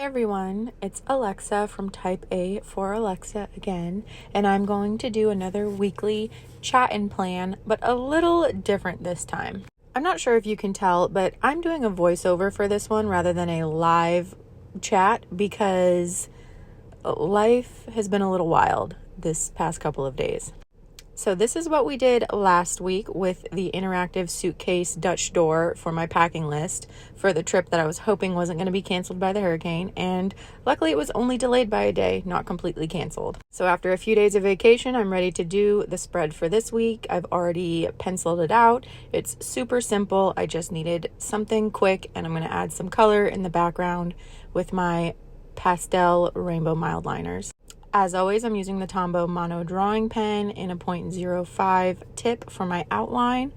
Hey everyone, it's Alexa from Type A for Alexa again, and I'm going to do another weekly chat and plan, but a little different this time. I'm not sure if you can tell, but I'm doing a voiceover for this one rather than a live chat because life has been a little wild this past couple of days. So this is what we did last week with the interactive suitcase Dutch door for my packing list for the trip that I was hoping wasn't going to be canceled by the hurricane, and luckily it was only delayed by a day, not completely canceled. So after a few days of vacation, I'm ready to do the spread for this week. I've already penciled it out. It's super simple. I just needed something quick, and I'm going to add some color in the background with my pastel rainbow mild liners. As always, I'm using the Tombow Mono drawing pen in a 0.05 tip for my outline.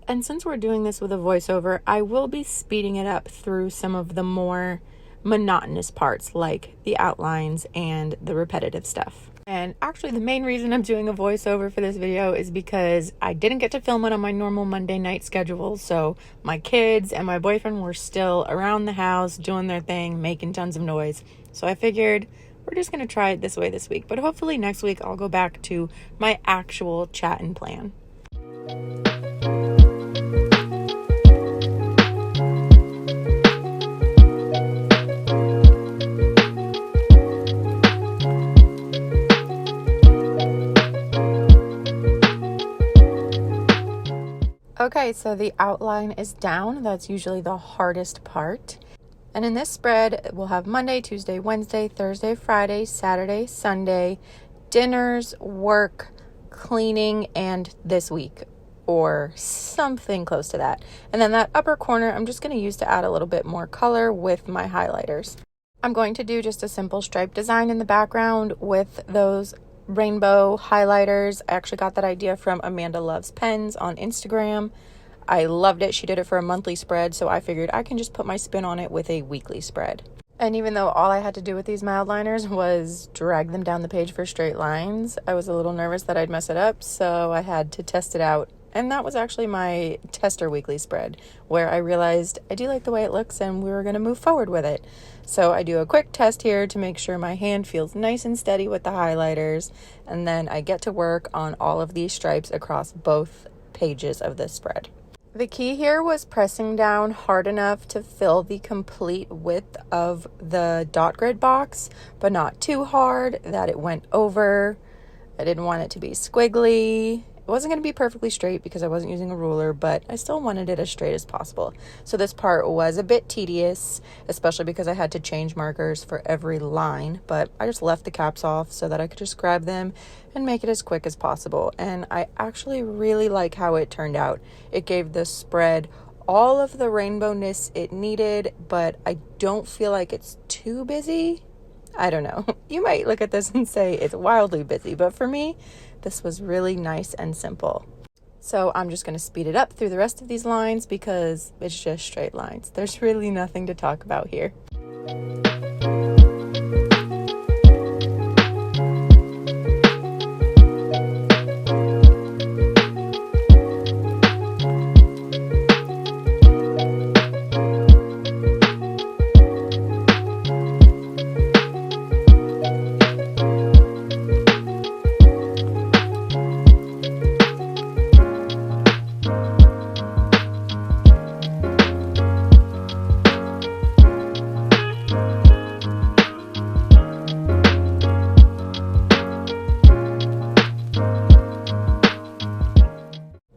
And since we're doing this with a voiceover, I will be speeding it up through some of the more monotonous parts, like the outlines and the repetitive stuff. And actually, the main reason I'm doing a voiceover for this video is because I didn't get to film it on my normal Monday night schedule. So my kids and my boyfriend were still around the house doing their thing, making tons of noise. So I figured we're just going to try it this way this week, but hopefully next week I'll go back to my actual chat and plan. Okay, so the outline is down. That's usually the hardest part. And in this spread, we'll have Monday, Tuesday, Wednesday, Thursday, Friday, Saturday, Sunday, dinners, work, cleaning, and this week, or something close to that. And then that upper corner, I'm just going to use to add a little bit more color with my highlighters. I'm going to do just a simple stripe design in the background with those rainbow highlighters. I actually got that idea from Amanda Loves Pens on Instagram. I loved it. She did it for a monthly spread, so I figured I can just put my spin on it with a weekly spread. And even though all I had to do with these mild liners was drag them down the page for straight lines, I was a little nervous that I'd mess it up, so I had to test it out. And that was actually my tester weekly spread, where I realized I do like the way it looks and we were going to move forward with it. So I do a quick test here to make sure my hand feels nice and steady with the highlighters, and then I get to work on all of these stripes across both pages of this spread. The key here was pressing down hard enough to fill the complete width of the dot grid box, but not too hard that it went over. I didn't want it to be squiggly. It wasn't going to be perfectly straight because I wasn't using a ruler, but I still wanted it as straight as possible. So this part was a bit tedious, especially because I had to change markers for every line, but I just left the caps off so that I could just grab them and make it as quick as possible. And I actually really like how it turned out. It gave the spread all of the rainbowness it needed, but I don't feel like it's too busy. I don't know. You might look at this and say it's wildly busy, but for me, this was really nice and simple. So I'm just going to speed it up through the rest of these lines because it's just straight lines. There's really nothing to talk about here.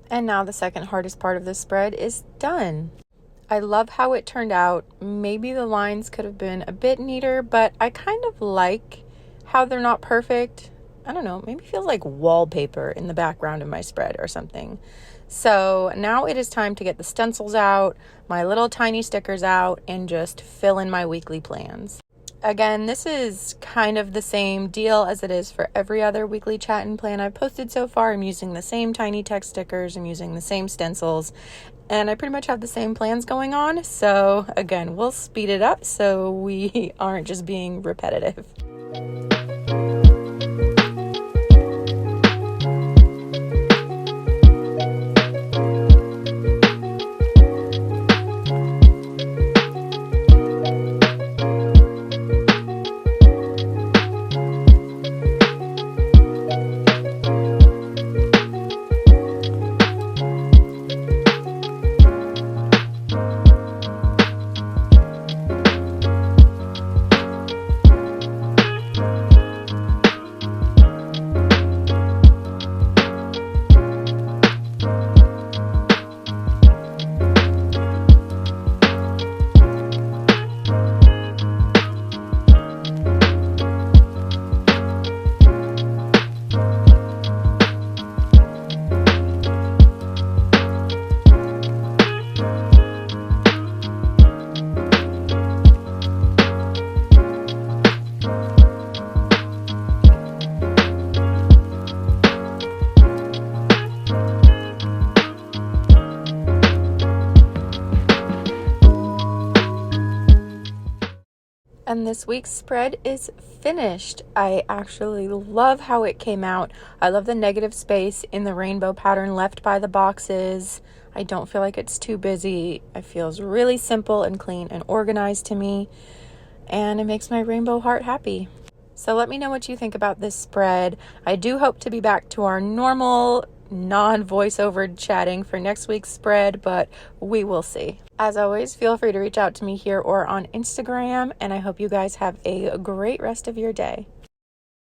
And now the second hardest part of this spread is done. I love how it turned out. Maybe the lines could have been a bit neater, but I kind of like how they're not perfect. I don't know, maybe it feels like wallpaper in the background of my spread or something. So now it is time to get the stencils out, my little tiny stickers out, and just fill in my weekly plans. Again, this is kind of the same deal as it is for every other weekly chat and plan I've posted so far. I'm using the same tiny text stickers, I'm using the same stencils, and I pretty much have the same plans going on. So again, we'll speed it up so we aren't just being repetitive. And this week's spread is finished. I actually love how it came out. I love the negative space in the rainbow pattern left by the boxes. I don't feel like it's too busy. It feels really simple and clean and organized to me. And it makes my rainbow heart happy. So let me know what you think about this spread. I do hope to be back to our normal non-voiceover chatting for next week's spread, but we will see. As always, feel free to reach out to me here or on Instagram, and I hope you guys have a great rest of your day.